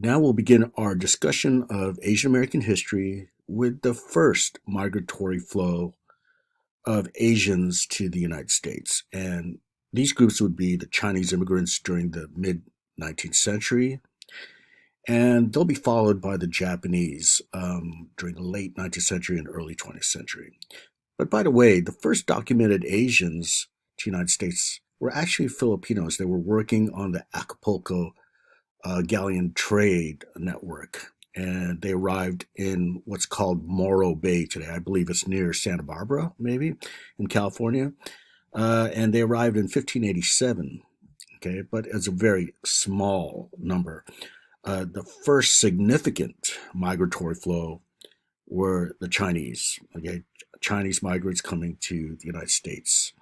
Now we'll begin our discussion of Asian American history with the first migratory flow of Asians to the United States. And these groups would be the Chinese immigrants during the mid 19th century, and they'll be followed by the Japanese during the late 19th century and early 20th century. But by the way, the first documented Asians to the United States were actually Filipinos. They were working on the Acapulco galleon trade network. And they arrived in what's called Morro Bay today. I believe it's near Santa Barbara, maybe, in California. And they arrived in 1587, okay, but as a very small number. The first significant migratory flow were the Chinese, okay, Chinese migrants coming to the United States.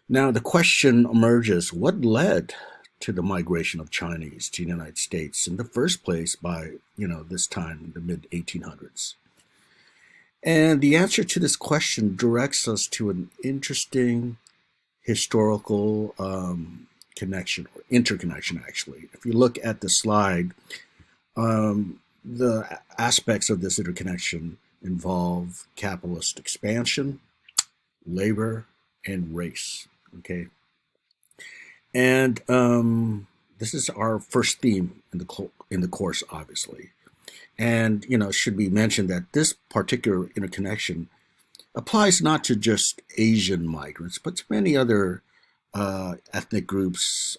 Now, the question emerges, what led to the migration of Chinese to the United States in the first place by, this time, the mid 1800s? And the answer to this question directs us to an interesting historical connection, or interconnection, actually. If you look at the slide, the aspects of this interconnection involve capitalist expansion, labor, and race. Okay, and this is our first theme in the course, obviously. And it should be mentioned that this particular interconnection applies not to just Asian migrants, but to many other ethnic groups,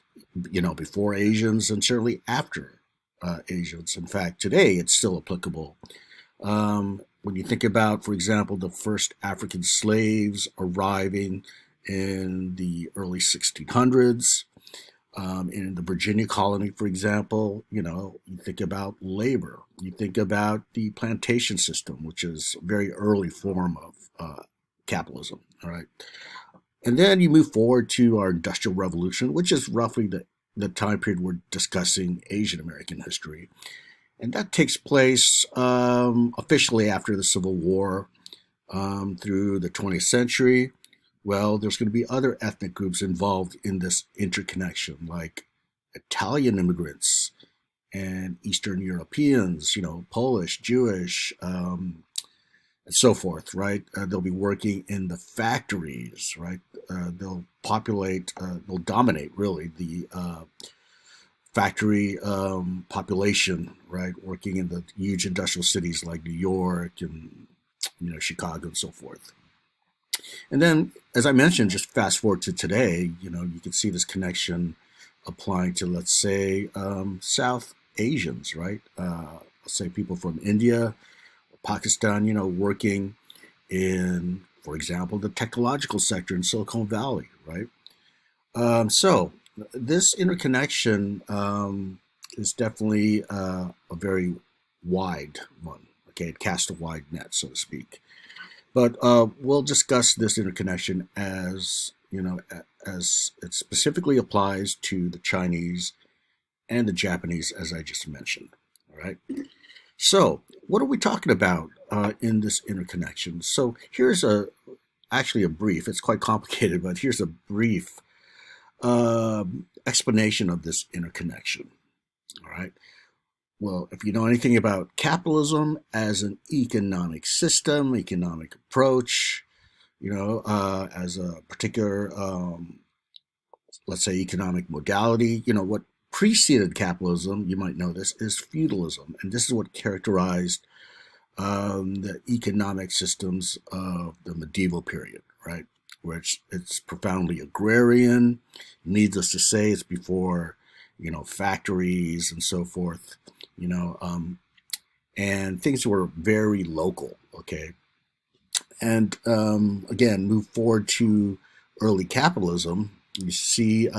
before Asians and certainly after Asians. In fact, today it's still applicable. When you think about, for example, the first African slaves arriving in the early 1600s, in the Virginia colony, for example, you think about labor. You think about the plantation system, which is a very early form of capitalism. All right. And then you move forward to our Industrial Revolution, which is roughly the time period we're discussing Asian American history. And that takes place officially after the Civil War through the 20th century. Well, there's going to be other ethnic groups involved in this interconnection, like Italian immigrants and Eastern Europeans, Polish, Jewish, and so forth, right? They'll be working in the factories, right? They'll they'll dominate really the factory population, right? Working in the huge industrial cities like New York and, Chicago and so forth. And then, as I mentioned, just fast forward to today, you can see this connection applying to, let's say, South Asians, right? Let's say people from India, Pakistan, working in, for example, the technological sector in Silicon Valley, right? So this interconnection is definitely a very wide one. Okay, it casts a wide net, so to speak. But we'll discuss this interconnection as as it specifically applies to the Chinese and the Japanese, as I just mentioned. All right. So, what are we talking about in this interconnection? So, here's actually a brief. It's quite complicated, but here's a brief explanation of this interconnection. All right. Well, if you know anything about capitalism as an economic system, economic approach, as a particular, let's say, economic modality, what preceded capitalism, you might know this, is feudalism. And this is what characterized the economic systems of the medieval period, right? Where it's profoundly agrarian. Needless to say, it's before, factories and so forth, and things were very local, okay? And again, move forward to early capitalism, you see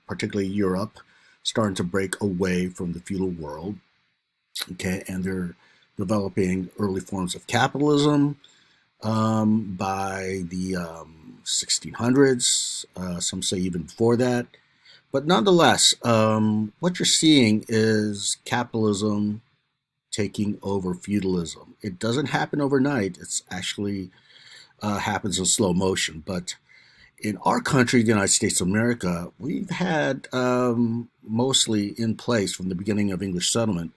particularly Europe starting to break away from the feudal world, okay? And they're developing early forms of capitalism by the 1600s, some say even before that. But nonetheless, what you're seeing is capitalism taking over feudalism. It doesn't happen overnight. It's actually happens in slow motion, but in our country, the United States of America, we've had mostly in place from the beginning of English settlement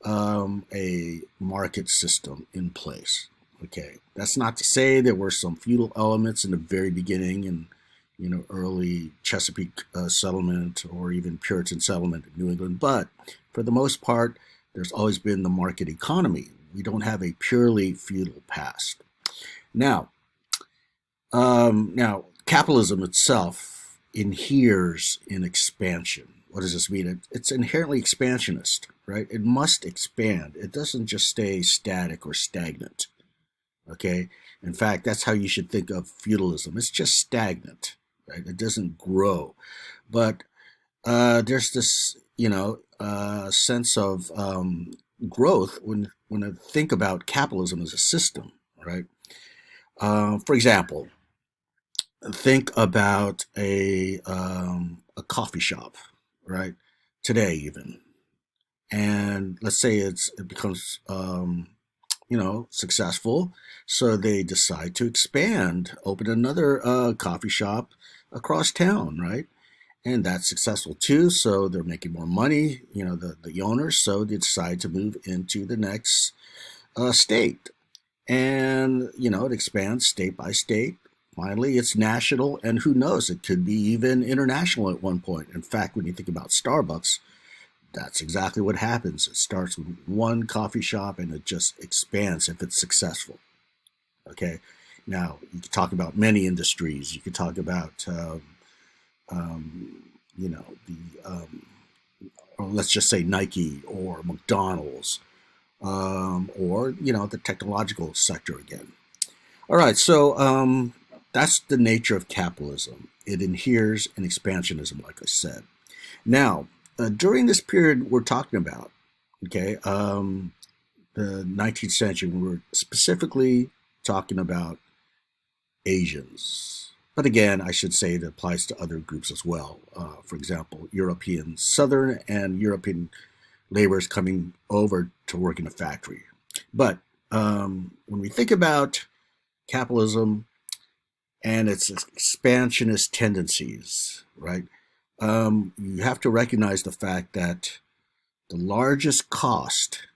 a market system in place. Okay, that's not to say there were some feudal elements in the very beginning and early Chesapeake settlement or even Puritan settlement in New England, but for the most part, there's always been the market economy. We don't have a purely feudal past. Now, now capitalism itself inheres in expansion. What does this mean? It's inherently expansionist, right? It must expand. It doesn't just stay static or stagnant. Okay. In fact, that's how you should think of feudalism. It's just stagnant, right? It doesn't grow. But there's this, sense of growth when I think about capitalism as a system, right? For example, think about a coffee shop, right? Today, even, and let's say it becomes successful, so they decide to expand, open another coffee shop across town, right? And that's successful too, so they're making more money, the owners, so they decide to move into the next state. And it expands state by state. Finally, it's national, and who knows, it could be even international at one point. In fact, when you think about Starbucks, that's exactly what happens. It starts with one coffee shop and it just expands if it's successful. Okay. Now, you could talk about many industries. You could talk about, the, or let's just say Nike or McDonald's, or, the technological sector again. All right. So that's the nature of capitalism. It inheres in expansionism, like I said. Now, during this period we're talking about, okay, the 19th century, we're specifically talking about Asians. But again, I should say it applies to other groups as well. For example, European Southern and European laborers coming over to work in a factory. But when we think about capitalism and its expansionist tendencies, right? You have to recognize the fact that the largest cost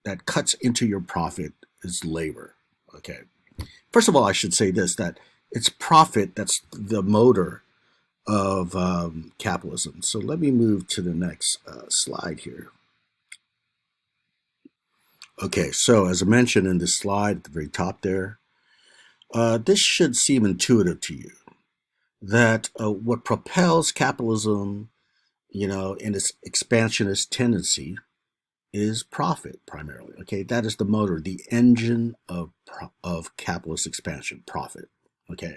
that cuts into your profit is labor. Okay. First of all, I should say this, that it's profit that's the motor of capitalism. So let me move to the next slide here. Okay, so as I mentioned in this slide at the very top there, this should seem intuitive to you that what propels capitalism, in its expansionist tendency is profit primarily. Okay, that is the motor, the engine of capitalist expansion, profit. Okay.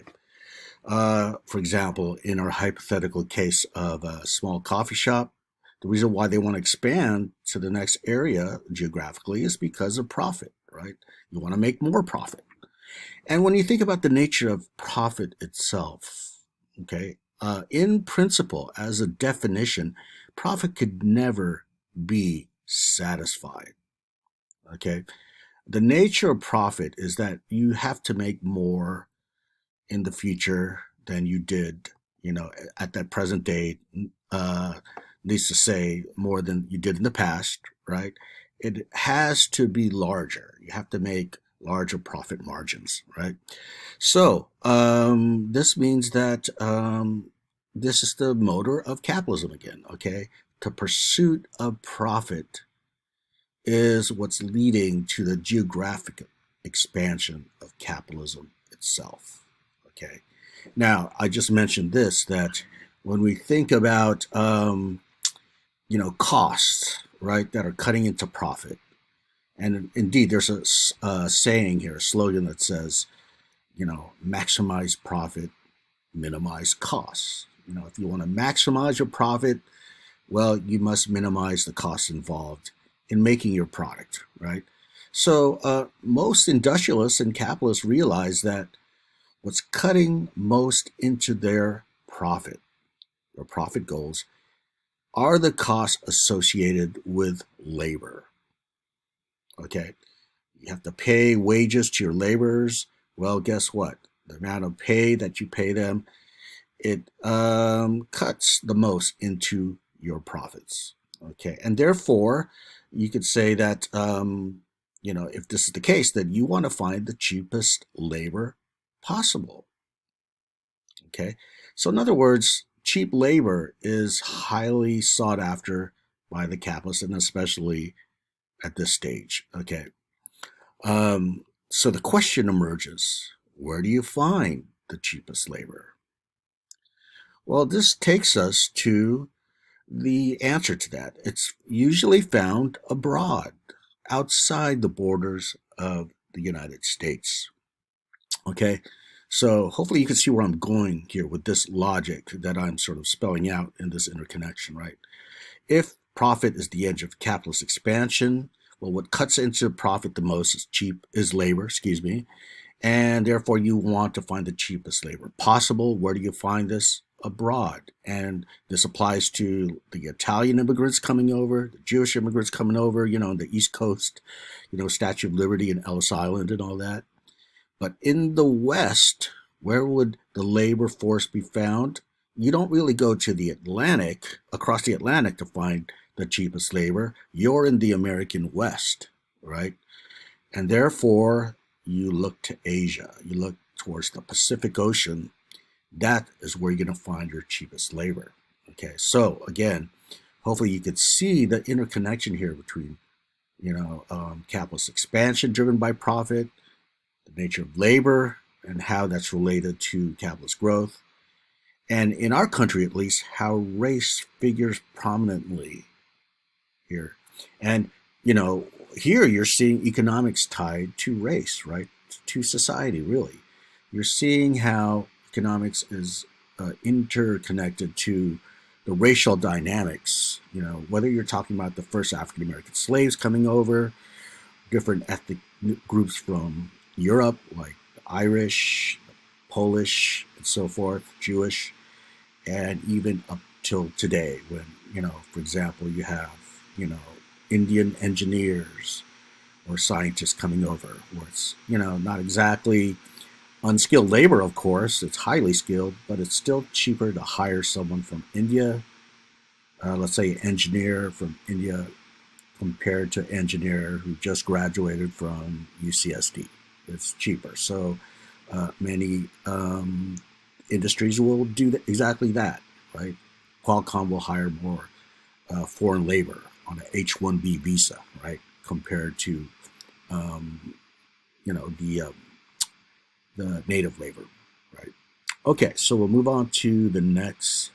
For example, in our hypothetical case of a small coffee shop, the reason why they want to expand to the next area geographically is because of profit, right? You want to make more profit. And when you think about the nature of profit itself, okay, in principle, as a definition, profit could never be satisfied. Okay, the nature of profit is that you have to make more in the future than you did, at that present date. Needs to say more than you did in the past, right? It has to be larger. You have to make larger profit margins, right? So this means that this is the motor of capitalism again, okay? The pursuit of profit is what's leading to the geographic expansion of capitalism itself, okay? Now, I just mentioned this, that when we think about, costs, right, that are cutting into profit, and indeed, there's a saying here, a slogan that says, maximize profit, minimize costs. If you want to maximize your profit, well, you must minimize the costs involved in making your product, right? So most industrialists and capitalists realize that what's cutting most into their profit goals are the costs associated with labor. Okay, you have to pay wages to your laborers. Well, guess what? the amount of pay that you pay them, it cuts the most into your profits. Okay, and therefore, you could say that if this is the case, then you want to find the cheapest labor possible. Okay, so in other words, cheap labor is highly sought after by the capitalists, and especially at this stage. Okay, so the question emerges: where do you find the cheapest labor? Well, this takes us to the answer to that. It's usually found abroad, outside the borders of the United States. Okay, so hopefully you can see where I'm going here with this logic that I'm sort of spelling out in this interconnection, right? If profit is the engine of capitalist expansion, well, what cuts into profit the most is labor, excuse me, and therefore you want to find the cheapest labor possible. Where do you find this? Abroad. And this applies to the Italian immigrants coming over, the Jewish immigrants coming over, on the East Coast, Statue of Liberty and Ellis Island and all that. But in the West, where would the labor force be found? You don't really go to the Atlantic, across the Atlantic, to find the cheapest labor. You're in the American West, right? And therefore, you look to Asia. You look towards the Pacific Ocean. That is where you're going to find your cheapest labor. Okay, so again, hopefully you could see the interconnection here between, capitalist expansion driven by profit, the nature of labor, and how that's related to capitalist growth. And in our country, at least, how race figures prominently here. And, here you're seeing economics tied to race, right? To society, really. You're seeing how economics is interconnected to the racial dynamics, whether you're talking about the first African American slaves coming over, different ethnic groups from Europe, like the Irish, Polish, and so forth, Jewish, and even up till today when, for example, you have, Indian engineers or scientists coming over, where it's, not exactly unskilled labor, of course, it's highly skilled, but it's still cheaper to hire someone from India, let's say an engineer from India, compared to an engineer who just graduated from UCSD. It's cheaper. So many industries will do exactly that, right? Qualcomm will hire more foreign labor on an H-1B visa, right, compared to the native labor, right? Okay, so we'll move on to the next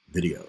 video.